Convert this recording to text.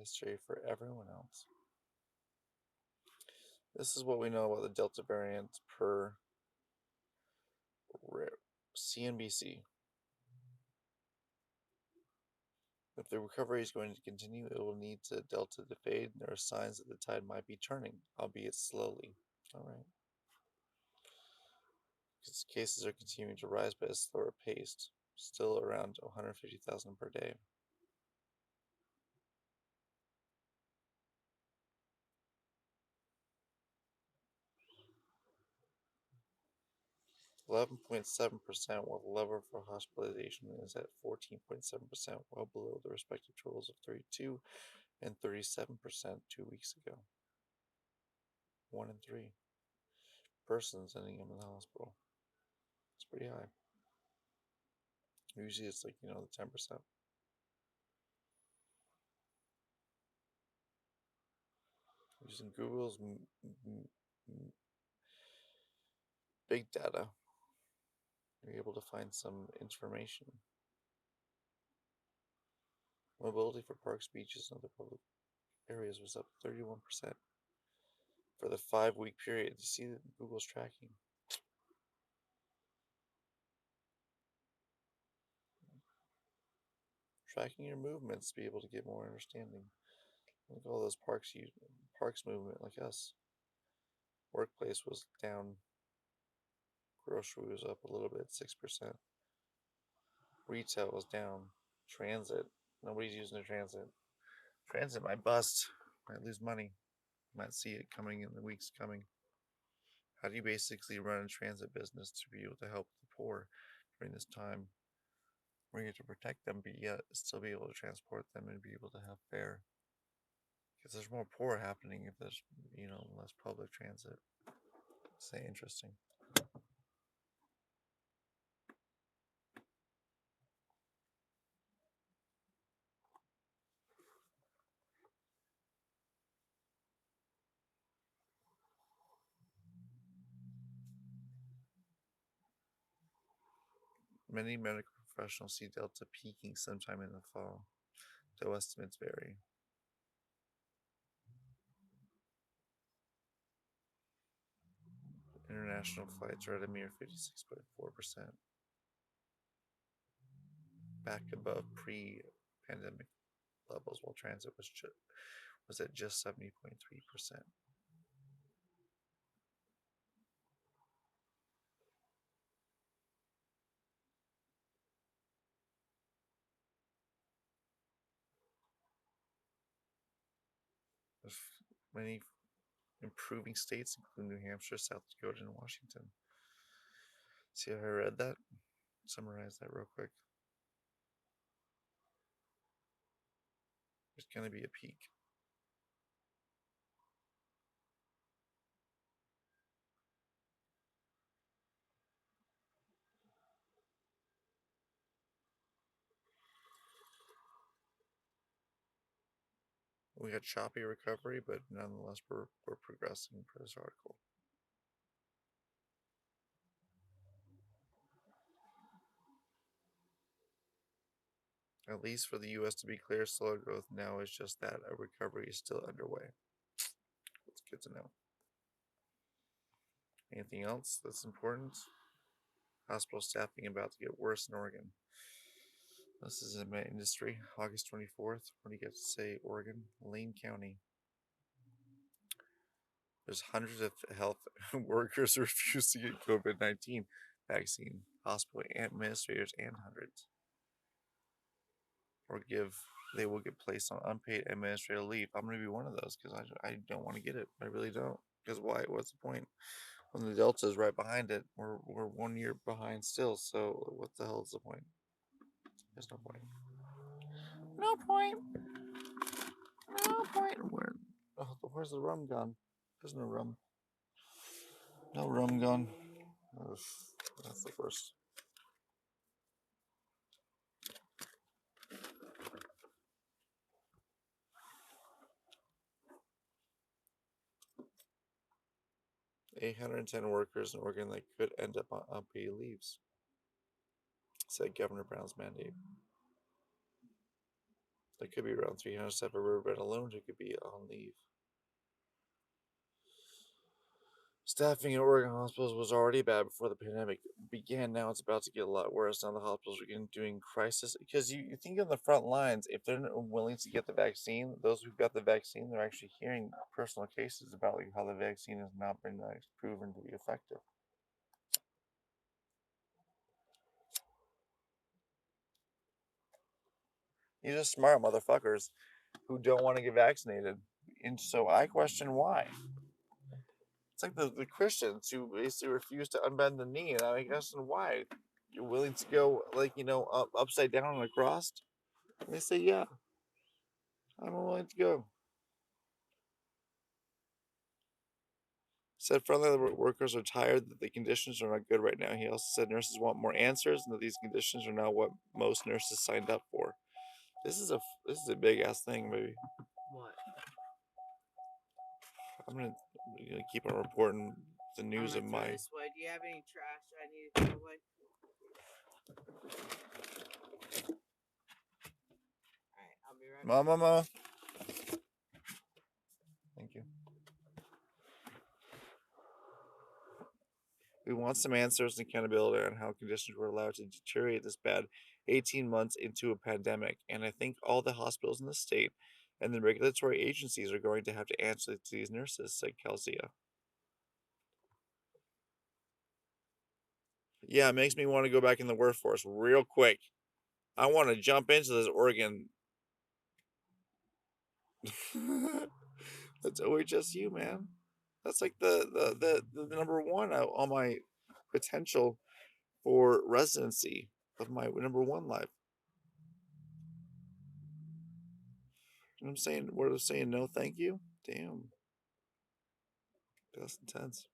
history for everyone else. This is what we know about the Delta variant per CNBC. If the recovery is going to continue, it will need the Delta to fade, and there are signs that the tide might be turning, albeit slowly. All right. Because cases are continuing to rise by a slower pace, still around 150,000 per day. 11.7%, while the level for hospitalization is at 14.7%, well below the respective totals of 32 and 37% 2 weeks ago. 1 in 3 persons ending up in the hospital. It's pretty high. Usually it's like, the 10%. Using Google's big data, you're able to find some information. Mobility for parks, beaches, and other public areas was up 31% for the 5-week period. You see that Google's tracking. Tracking your movements to be able to get more understanding. Look at all those parks movement like us. Workplace was down. Grocery was up a little bit, 6%. Retail was down. Transit, nobody's using the transit. Transit might bust, might lose money. Might see it coming in the weeks coming. How do you basically run a transit business to be able to help the poor during this time where you have to protect them, but yet still be able to transport them and be able to have fare? Because there's more poor happening if there's, less public transit. Say interesting. Many medical professionals see Delta peaking sometime in the fall, though estimates vary. International flights are at a mere 56.4%, back above pre-pandemic levels, while transit was at just 70.3%. With many improving states, including New Hampshire, South Dakota, and Washington. See how I read that? Summarize that real quick. There's going to be a peak. We had choppy recovery, but nonetheless, we're progressing for this article. At least for the U.S. to be clear, slow growth now is just that. A recovery is still underway. That's good to know. Anything else that's important? Hospital staffing about to get worse in Oregon. This is in my industry. August 24th. What do you get to say, Oregon? Lane County. There's hundreds of health workers who refuse to get COVID-19 vaccine. Hospital administrators and hundreds. They will get placed on unpaid administrative leave. I'm going to be one of those because I don't want to get it. I really don't. Because why? What's the point? When the Delta is right behind it, we're 1 year behind still. So what the hell is the point? There's no point. No point. No point. Where's the rum gone? There's no rum. No rum gone. Ugh, that's the first. $810 workers in Oregon that could end up on unpaid leaves, said Governor Brown's mandate. There could be around 300 staff at Riverbend alone who could be on leave. Staffing in Oregon hospitals was already bad before the pandemic began. Now it's about to get a lot worse. Now the hospitals are doing crisis because you think on the front lines, if they're not willing to get the vaccine, those who've got the vaccine, they're actually hearing personal cases about like how the vaccine has not been proven to be effective. These are smart motherfuckers who don't want to get vaccinated, and so I question why. It's like the Christians who basically refuse to unbend the knee, and I guess why. You're willing to go like upside down on a cross? And they say, yeah, I'm willing to go. Said frontline workers are tired that the conditions are not good right now. He also said nurses want more answers and that these conditions are not what most nurses signed up for. This is a big ass thing, baby. What? I'm gonna keep on reporting the news of my. This way. Do you have any trash I need to throw away? Alright, I'll be right back. Mama. Thank you. We want some answers and accountability on how conditions were allowed to deteriorate this bad 18 months into a pandemic. And I think all the hospitals in the state and the regulatory agencies are going to have to answer to these nurses, said Calzia. Yeah, it makes me want to go back in the workforce real quick. I want to jump into this Oregon. That's OHSU, man. That's like the number one on my potential for residency of my number one life. And I'm saying, what I'm saying, no, thank you. Damn, that's intense.